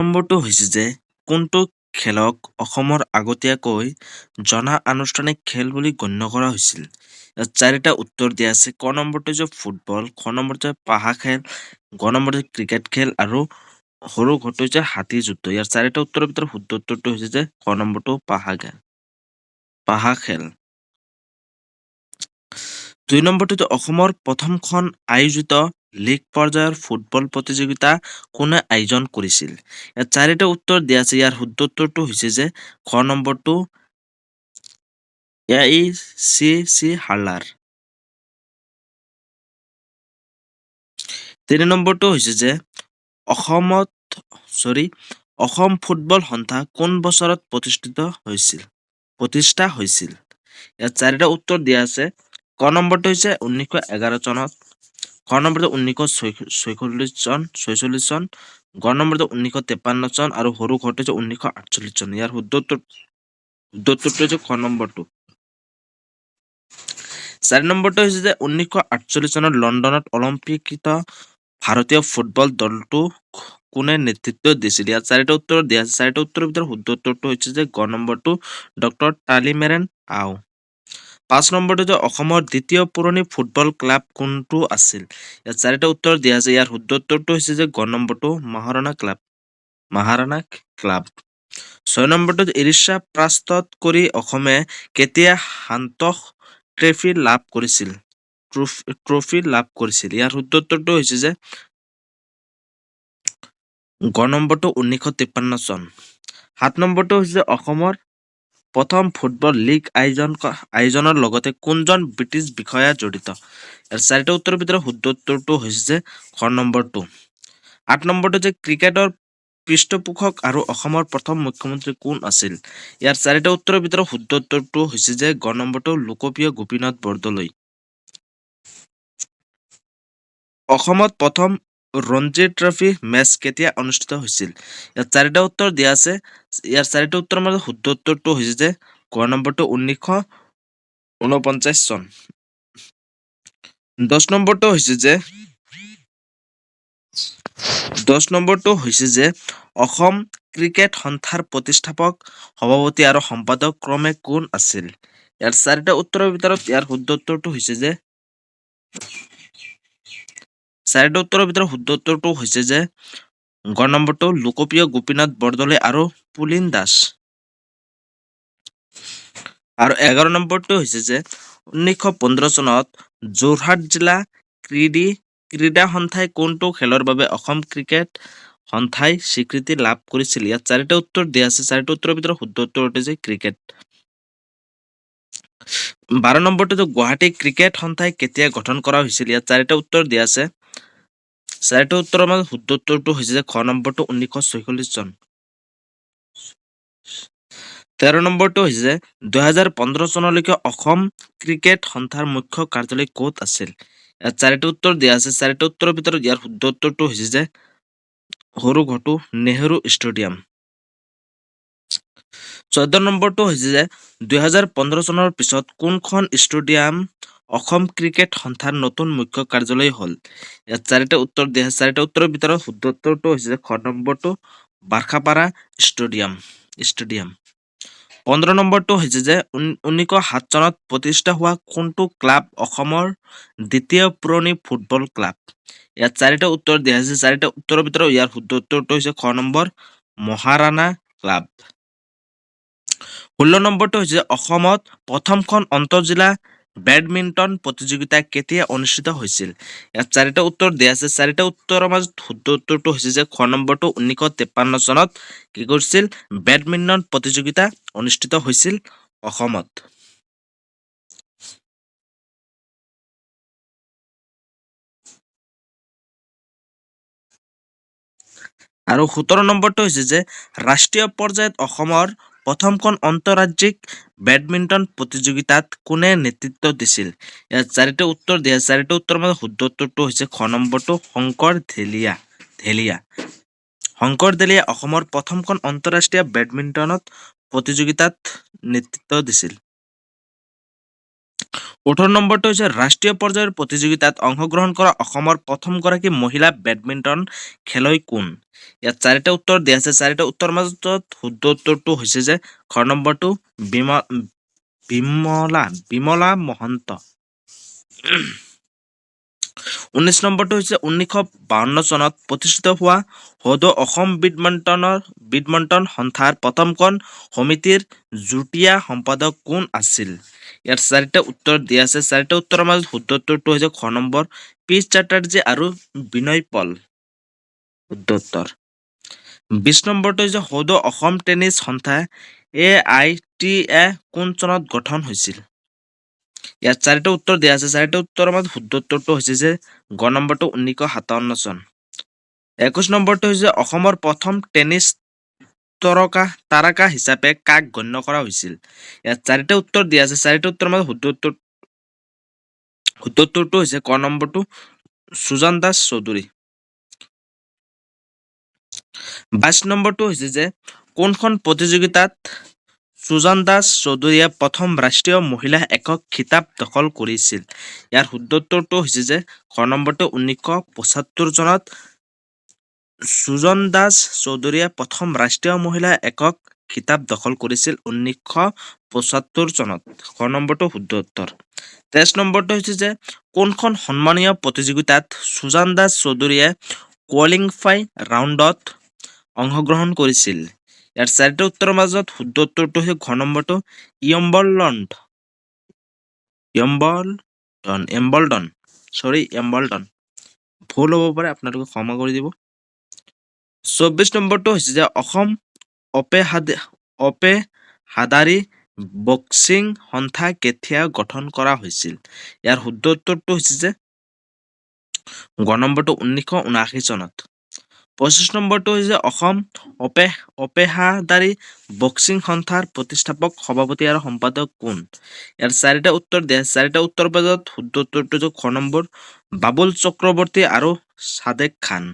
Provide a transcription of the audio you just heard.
নম্বৰটো হৈছে যে কোনটো খেলক অসমৰ আগতীয়াকৈ জনা আনুষ্ঠানিক খেল বুলি গণ্য কৰা হৈছিল। ইয়াত চাৰিটা উত্তৰ দিয়া আছে। ক নম্বৰটো হৈছে ফুটবল, খ নম্বৰটো হৈছে পাহা খেল, গ নম্বৰটো ক্ৰিকেট খেল আৰু সৰু ঘৰটো হৈছে হাতী যুদ্ধ। ইয়াৰ চাৰিটা উত্তৰৰ ভিতৰত শুদ্ধ উত্তৰটো হৈছে যে ক নম্বৰটো পাহা খেল। ২ নম্বৰটো অসমৰ প্ৰথমখন আয়োজিত লীগ পৰ্যায়ৰ ফুটবল প্ৰতিযোগিতা কোনে আয়োজন কৰিছিল। ইয়াত চাৰিটা উত্তৰ দিয়া আছে। ইয়াৰ শুদ্ধ উত্তৰটো হৈছে যে খ নম্বৰটো AICC হাৰ্লাৰ। ৩ নম্বৰটো হৈছে যে অসম ফুটবল সন্থা কোন বছৰত প্ৰতিষ্ঠা হৈছিল। ইয়াত চাৰিটা উত্তৰ দিয়া আছে। ক নম্বৰটো হৈছে 1911 চনত, খ নম্বৰটো 1946 চন, গ নম্বৰটো 1953 চন আৰু সৰু ঘৰটো হৈছে 1948 চন। ইয়াৰ শুদ্ধ উত্তৰটো হৈছে খ নম্বৰটো। ৪ নম্বৰটো হৈছে যে 1948 চনত লণ্ডনত অলিম্পিকত ভাৰতীয় ফুটবল দলটোক কোনে নেতৃত্ব দিছিল। ইয়াত চাৰিটা উত্তৰ দিয়া আছে। চাৰিটা উত্তৰৰ ভিতৰত শুদ্ধ উত্তৰটো হৈছে যে গ নম্বৰটো ডক্টৰ তালিমেৰেন আও। ৫ নম্বৰটো যে অসমৰ দ্বিতীয় পুৰণি ফুটবল ক্লাব কোনটো আছিল। ইয়াত চাৰিটা উত্তৰ দিয়া আছে। ইয়াৰ শুদ্ধ উত্তৰটো হৈছে যে গ নম্বৰটো মহাৰাণা ক্লাব। ৬ নম্বৰটো উৰিষ্যা পৰাস্ত কৰি অসমে কেতিয়া সান্তোষ ট্ৰফী লাভ কৰিছিল। ইয়াৰ শুদ্ধ উত্তৰটো হৈছে যে গ নম্বৰটো 1953 চন। ৭ নম্বৰটো হৈছে অসমৰ প্ৰথম ফুটবল লীগ আয়োজনৰ লগতে কোনজন ব্ৰিটিছ বিষয়া জড়িত। ইয়াৰ চাৰিটা উত্তৰৰ ভিতৰত শুদ্ধ উত্তৰটো হৈছে যে খ নম্বৰটো। ৮ নম্বৰটো যে ক্ৰিকেটৰ পৃষ্ঠপোষক আৰু অসমৰ প্ৰথম মুখ্যমন্ত্ৰী কোন আছিল। ইয়াৰ চাৰিটা উত্তৰৰ ভিতৰত শুদ্ধ উত্তৰটো হৈছে যে গ নম্বৰটো লোকপ্ৰিয় গোপীনাথ বৰদলৈ। অসমত প্ৰথম ৰঞ্জী ট্ৰফী মেচ কেতিয়া অনুষ্ঠিত হৈছিল। ইয়াত চাৰিটা উত্তৰ দিয়া আছে। ইয়াৰ চাৰিটা উত্তৰৰ মাজত শুদ্ধ উত্তৰটো হৈছে যে গ নম্বৰটো 1949 চন। ১০ নম্বৰটো হৈছে যে অসম ক্ৰিকেট সন্থাৰ প্ৰতিষ্ঠাপক, সভাপতি আৰু সম্পাদক ক্ৰমে কোন আছিল। ইয়াৰ চাৰিটা উত্তৰৰ ভিতৰত ইয়াৰ শুদ্ধ উত্তৰটো হৈছে যে গ নম্বৰটো লোকপ্ৰিয় গোপীনাথ বৰদলৈ আৰু পুলিন দাস। আৰু ১১ নম্বৰটো হৈছে যে 1915 চনত যোৰহাট জিলা ক্ৰীড়া সন্থাই কোনটো খেলৰ বাবে অসম ক্ৰিকেট সন্থাই স্বীকৃতি লাভ কৰিছিল। ইয়াত চাৰিটা উত্তৰ দিয়া আছে। চাৰিটা উত্তৰৰ ভিতৰত শুদ্ধ উত্তৰ হৈছে ক্ৰিকেট। ১২ নম্বৰটো গুৱাহাটী ক্ৰিকেট সন্থাই কেতিয়া গঠন কৰা হৈছিল। ইয়াত চাৰিটা উত্তৰ দিয়া আছে। চাৰিটা উত্তৰৰ মাজত শুদ্ধ উত্তৰটো হৈছে যে খ নম্বৰটো 1946 চন। ১৩ নম্বৰটো হৈছে যে ২০১৫ চনলৈকে অসম ক্ৰিকেট সন্থাৰ মুখ্য কাৰ্যালয় ক'ত আছিল। ইয়াত চাৰিটা উত্তৰ দিয়া আছে। চাৰিটা উত্তৰৰ ভিতৰত ইয়াৰ শুদ্ধ উত্তৰটো হৈছে যে সৰু ঘৰটো নেহেৰু ষ্টেডিয়াম। ১৪ নম্বৰটো হৈছে যে ২০১৫ চনৰ পিছত কোনখন ষ্টেডিয়াম অসম ক্ৰিকেট সন্থাৰ নতুন মুখ্য কাৰ্যালয় হ'ল। ইয়াত চাৰিটা উত্তৰ দিয়া আছে। চাৰিটা উত্তৰৰ ভিতৰত শুদ্ধ উত্তৰটো হৈছে যে খ নম্বৰটো বাৰ্খাপাৰা ষ্টেডিয়াম। ১৫ নম্বৰটো হৈছে যে 1907 চনত প্ৰতিষ্ঠা হোৱা কোনটো ক্লাব অসমৰ দ্বিতীয় পুৰণি ফুটবল ক্লাব। ইয়াত চাৰিটা উত্তৰ দিয়া হৈছে। চাৰিটা উত্তৰৰ ভিতৰত ইয়াৰ শুদ্ধ উত্তৰটো হৈছে খ নম্বৰ মহাৰাণা ক্লাব। ১৬ নম্বৰটো হৈছে অসমত প্ৰথমখন আন্তঃজিলা বেডমিণ্টন প্ৰতিযোগিতা কেতিয়া অনুষ্ঠিত হৈছিল। ইয়াত চাৰিটা উত্তৰ দিয়া আছে। চাৰিটা উত্তৰৰ মাজত শুদ্ধ উত্তৰটো হৈছে যে খ নম্বৰটো 1953 চনত কি কৰিছিল বেডমিণ্টন প্ৰতিযোগিতা অনুষ্ঠিত হৈছিল অসমত। আৰু ১৭ নম্বৰটো হৈছে যে ৰাষ্ট্ৰীয় পৰ্যায়ত অসমৰ প্ৰথমখন আন্তঃৰাজ্যিক বেডমিণ্টন প্ৰতিযোগিতাত কোনে নেতৃত্ব দিছিল। ইয়াত চাৰিটা উত্তৰ দিয়া আছে। চাৰিটা উত্তৰৰ মাজত শুদ্ধ উত্তৰটো হৈছে খ নম্বৰটো শংকৰ ধেলীয়া অসমৰ প্ৰথমখন আন্তঃৰাষ্ট্ৰীয় বেডমিণ্টন প্ৰতিযোগিতাত নেতৃত্ব দিছিল। 18 নম্বৰটো হৈছে ৰাষ্ট্ৰীয় পৰ্যায়ৰ প্ৰতিযোগিতাত অংশগ্ৰহণ কৰা অসমৰ প্ৰথমগৰাকী মহিলা বেডমিণ্টন খেলুৱৈ কোন? ইয়াত চাৰিটা উত্তৰ দিয়া আছে। চাৰিটা উত্তৰ মাজত শুদ্ধ উত্তৰটো হৈছে যে খ নম্বৰটো বিমলা মহন্ত। 19 নম্বৰটো হৈছে 1952 চনত প্ৰতিষ্ঠিত হোৱা সদৌ অসম বিডমিণ্টন সন্থাৰ প্ৰথমখন সমিতিৰ যুটীয়া সম্পাদক কোন আছিল? ইয়াত চাৰিটা উত্তৰ দিয়া আছে। চাৰিটা উত্তৰৰ মাজত শুদ্ধ উত্তৰটো হৈছে খ নম্বৰ পি চেটাৰ্জী আৰু বিনয় পল। শুদ্ধ উত্তৰ। 20 নম্বৰটো হৈছে সদৌ অসম টেনিছ সন্থা AITA কোন চনত গঠন হৈছিল? ইয়াত চাৰিটা উত্তৰ দিয়া আছে। চাৰিটা উত্তৰৰ মাজত শুদ্ধ উত্তৰটো হৈছে যে গ নম্বৰটো 1957 চন। 21 নম্বৰটো হৈছে অসমৰ প্ৰথম টেনিছ তাৰকা হিচাপে কাক গণ্য কৰা হৈছিল? ইয়াত চাৰিটা উত্তৰ দিয়া আছে। চাৰিটা উত্তৰৰ মাজত শুদ্ধ উত্তৰটো হৈছে ক নম্বৰটো সুজন দাস চৌধুৰী। 22 নম্বৰটো হৈছে যে কোনখন প্ৰতিযোগিতাত সুজন দাস চৌধুৰীয়ে প্ৰথম ৰাষ্ট্ৰীয় মহিলা একক খিতাপ দখল কৰিছিল? ইয়াৰ শুদ্ধ উত্তৰটো হৈছে যে খ নম্বৰটো 1975 চনত সুজন দাস চৌধুৰীয়ে প্ৰথম ৰাষ্ট্ৰীয় মহিলা একক খিতাপ দখল কৰিছিল 1975 চনত। খ নম্বৰটো শুদ্ধ উত্তৰ। 23 নম্বৰটো হৈছে যে কোনখন সন্মানীয় প্ৰতিযোগিতাত সুজন দাস চৌধুৰীয়ে কোৱালিফাই ৰাউণ্ডত অংশগ্ৰহণ কৰিছিল? ইয়াৰ চাৰিটা উত্তৰৰ মাজত শুদ্ধ উত্তৰটো হৈছে ঘ নম্বৰটো এম্বলডন। ভুল হ'ব পাৰে, আপোনালোকে ক্ষমা কৰি দিব। 24 নম্বৰটো হৈছে যে অসম অপেহাদাৰী বক্সিং সন্থা কেতিয়া গঠন কৰা হৈছিল? ইয়াৰ শুদ্ধ উত্তৰটো হৈছে যে গ নম্বৰটো 1979 চনত। 25 নম্বৰটো হৈছে অসম অপেহাদাৰী বক্সিং সন্থাৰ প্ৰতিষ্ঠাপক সভাপতি আৰু সম্পাদক কোন? ইয়াৰ চাৰিটা উত্তৰ দিয়া। চাৰিটা উত্তৰ মাজত শুদ্ধ উত্তৰটো হৈছে খ নম্বৰ বাবুল চক্ৰৱৰ্তী আৰু ছাদেক খান।